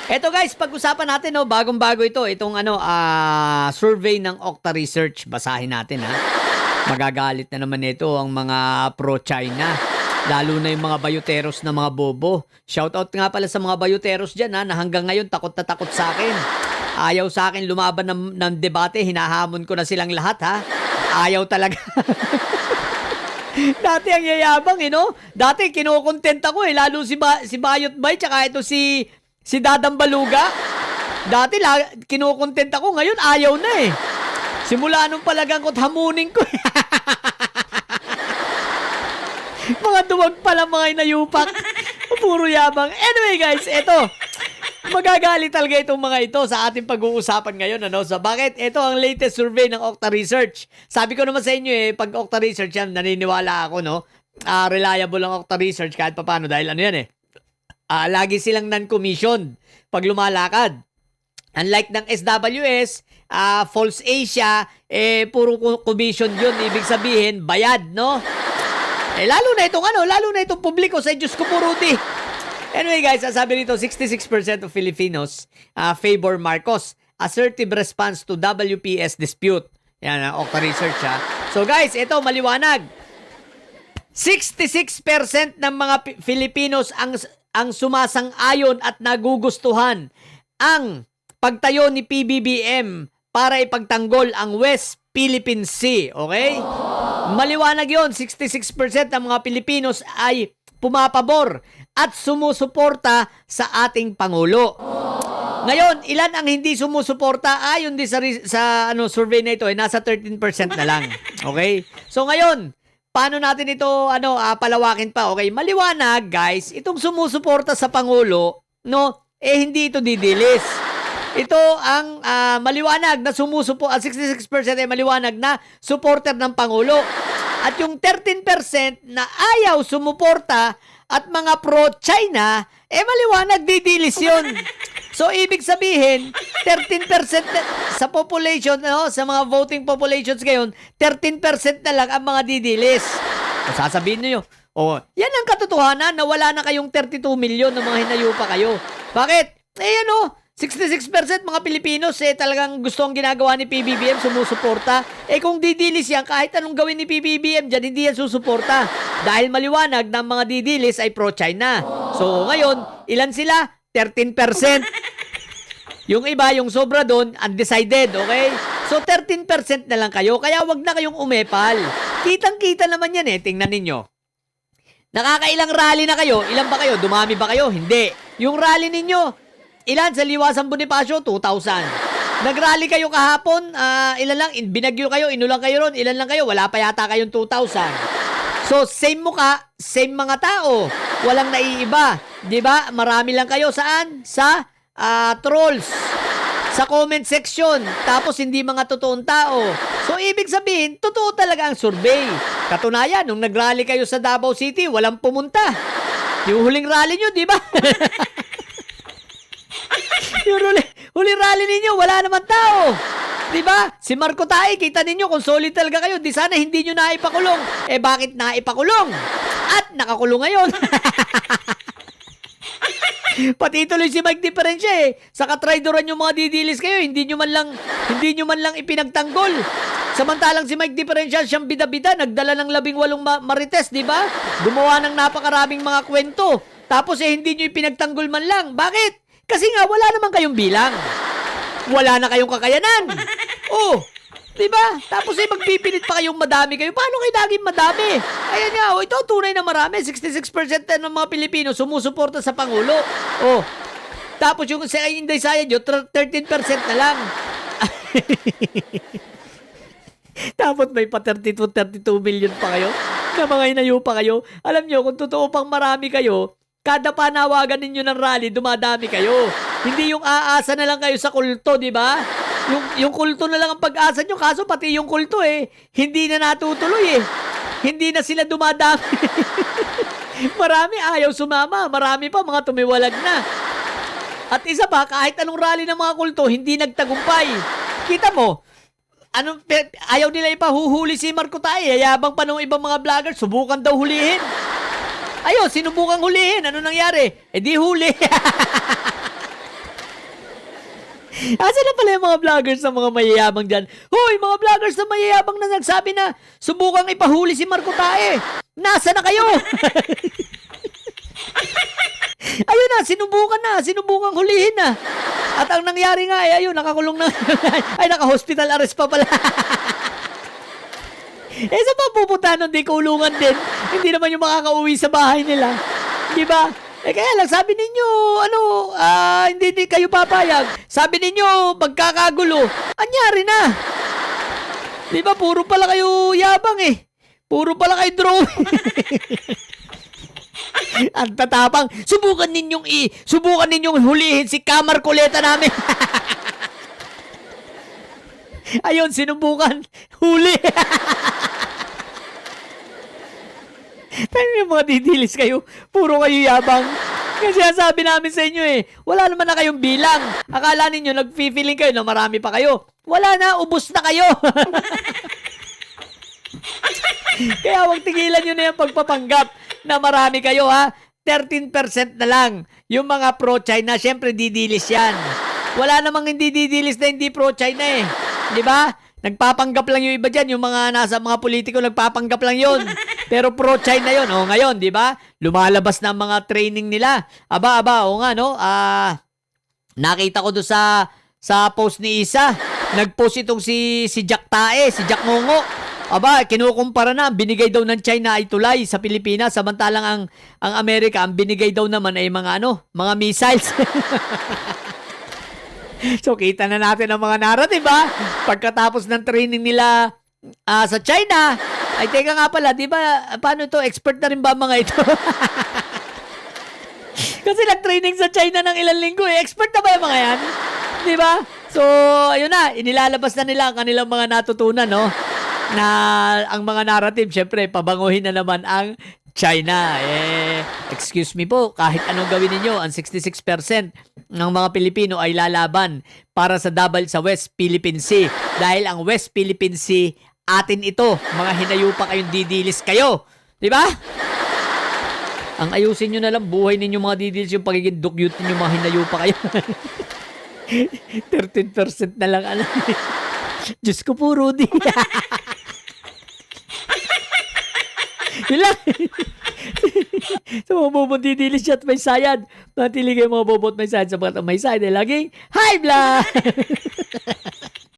Eto guys, pag-usapan natin, no, bagong-bago ito. Itong survey ng Okta Research. Basahin natin, ha. Magagalit na naman ito ang mga pro-China. Lalo na yung mga bayuteros na mga bobo. Shoutout nga pala sa mga bayuteros dyan, ha, na hanggang ngayon takot na takot sa akin. Ayaw sa akin lumaban ng debate. Hinahamon ko na silang lahat, ha. Ayaw talaga. Dati ang yayabang, no? Dati kinukontent ako, lalo si Bayot Bay, tsaka ito si Dadang Baluga. Dati kinukontent ako, ngayon ayaw na eh. Simula nung palagang ko't hamunin ko. Mga duwag pala mga inayupak. Puro yabang. Anyway guys, eto. Magagalit talaga itong mga ito sa ating pag-uusapan ngayon. So bakit? Ito ang latest survey ng Okta Research. Sabi ko naman sa inyo pag Okta Research yan, naniniwala ako, no? Reliable ang Okta Research kahit paano dahil lagi silang non-commissioned pag lumalakad. Unlike ng SWS, False Asia, puro commission yun. Ibig sabihin, bayad, no? Lalo na itong publiko sa Diyos ko po, Rudy. Anyway guys, sabi nito, 66% of Filipinos favor Marcos. Assertive response to WPS dispute. Yan, Okta Research, ha. So guys, ito, maliwanag. 66% ng mga Filipinos ang sumasang-ayon at nagugustuhan ang pagtayo ni PBBM para ipagtanggol ang West Philippine Sea. Okay? Maliwanag yon, 66% ng mga Pilipinos ay pumapabor at sumusuporta sa ating Pangulo. Ngayon, ilan ang hindi sumusuporta? Ayon din sa survey na ito, nasa 13% na lang. Okay? So ngayon, paano natin ito palawakin pa? Okay, maliwanag guys, itong sumusuporta sa Pangulo, no, hindi ito didilis. Ito ang maliwanag na 66% ay maliwanag na supporter ng Pangulo. At yung 13% na ayaw sumuporta at mga pro-China, maliwanag didilis yun. So, ibig sabihin, 13% sa population, sa mga voting populations ngayon, 13% na lang ang mga didilis. O, sasabihin nyo, yan ang katotohanan na wala na kayong 32 million na mga hinayupa kayo. Bakit? 66% mga Pilipinos talagang gusto ang ginagawa ni PBBM, sumusuporta. Kung didilis yan, kahit anong gawin ni PBBM dyan, hindi yan susuporta. Dahil maliwanag na mga didilis ay pro-China. So ngayon, ilan sila? 13%. Yung iba, yung sobra doon, undecided, okay? So 13% na lang kayo, kaya wag na kayong umepal. Kitang-kita naman yan tingnan ninyo. Nakakailang rally na kayo? Ilan ba kayo? Dumami ba kayo? Hindi. Yung rally ninyo, ilan sa Liwasan Bonifacio? 2,000. Nag-rally kayo kahapon, ilan lang, binagyo kayo, inulang kayo ron, ilan lang kayo, wala pa yata kayong 2,000. So, same mukha, same mga tao, walang naiiba. Diba? Marami lang kayo saan? Sa trolls, sa comment section, tapos hindi mga totoong tao. So, ibig sabihin, totoo talaga ang survey. Katunayan, nung nag-rally kayo sa Davao City, walang pumunta. Yung huling rally nyo, di ba? Yung huling rally ninyo, wala naman tao. Diba? Si Marco Tay, kita ninyo kung solid talaga kayo, di sana hindi nyo naipakulong. Bakit naipakulong? At nakakulong ngayon. Pati tuloy si Mike Diferensya sa katraidoran yung mga didilis kayo, hindi nyo man lang ipinagtanggol. Samantalang si Mike Diferensya, siyang bida-bida, nagdala ng 18 marites, di ba? Gumawa ng napakaraming mga kwento. Tapos hindi nyo ipinagtanggol man lang. Bakit? Kasi nga, wala naman kayong bilang. Wala na kayong kakayanan. Diba? Tapos magpipilit pa kayong madami kayo. Paano kayo naging madami? Ayan nga, ito tunay na marami. 66% ng mga Pilipino sumusuporta sa Pangulo. Tapos yung sa Inday Saya nyo, 13% na lang. Tapos may pa 32 million pa kayo na mga inayo pa kayo. Alam nyo, kung totoo pang marami kayo, kada panawagan ninyo ng rally, dumadami kayo. Hindi yung aasa na lang kayo sa kulto, di ba? Yung kulto na lang ang pag-asa nyo, kaso pati yung kulto hindi na natutuloy Hindi na sila dumadami. Marami ayaw sumama, marami pa mga tumiwalag na. At isa pa, kahit anong rally ng mga kulto, hindi nagtagumpay. Kita mo, ayaw nila ipahuhuli si Marco Tay. Yabang pa ng ibang mga vlogger, subukan daw hulihin. Ayun, sinubukang hulihin. Ano nangyari? Di huli. Asa na pala yung mga vloggers na mga mayayabang dyan? Hoy, mga vloggers na mayayabang na nagsabi na subukang ipahuli si Marco Tae. Nasa na kayo? Ayun na, sinubukang hulihin na. At ang nangyari nga, ayun, nakakulong na. Ay, naka-hospital arrest pa pala. Sa papupunta nun, di kulungan din. Hindi naman yung makakauwi sa bahay nila. Di ba? Kaya lang, sabi ninyo, hindi kayo papayag. Sabi ninyo, magkakagulo. Anyari na. Di ba, puro pala kayo yabang eh. Puro pala kayo drone. Ang tatapang. Subukan ninyong hulihin si Kamar Kuleta namin. Ayun, sinubukan. Huli. Tayo yung mga didilis kayo. Puro kayo yabang. Kasi sabi namin sa inyo wala naman na kayong bilang. Akala ninyo, nag-feeling kayo na marami pa kayo. Wala na, ubos na kayo. Kaya huwag tigilan nyo na yung pagpapanggap na marami kayo, ha. 13% na lang yung mga pro-China. Siyempre, didilis yan. Wala namang hindi didilis na hindi pro-China Di ba? Nagpapanggap lang yung iba dyan. Yung mga nasa mga politiko, nagpapanggap lang yun. Pero pro-China yun. Ngayon, di ba? Lumalabas na ang mga training nila. Aba, nga, no? Nakita ko doon sa post ni Isa. Nag-post itong si Jack Tae, si Jack Ngongo. Aba, kinukumpara na. Binigay daw ng China ay tulay sa Pilipinas. Samantalang ang Amerika, ang binigay daw naman ay mga missiles. So, kita na natin ang mga narrative, ha? Pagkatapos ng training nila sa China, ay teka nga pala, di ba, paano ito? Expert na rin ba mga ito? Kasi nag-training sa China ng ilang linggo Expert na ba yung mga yan? Di ba? So, ayun na, inilalabas na nila ang kanilang mga natutunan, no? Na ang mga narrative, syempre, pabanguhin na naman ang China. Excuse me po, kahit anong gawin ninyo, ang 66% ng mga Pilipino ay lalaban para sa West Philippine Sea. Dahil ang West Philippine Sea, atin ito. Mga hinayupa kayong didilis kayo. Di ba? Ang ayusin nyo na lang, buhay ninyo mga didilis, yung pagiging dukyut ninyo mga hinayupa kayo. 13% na lang. Diyos ko po, Rudy. Yun lang. So, mga bobot didilis siya at may sayad. Natili kayo mga bobot may sayad sa mga may sayad. Laging, hi, blah!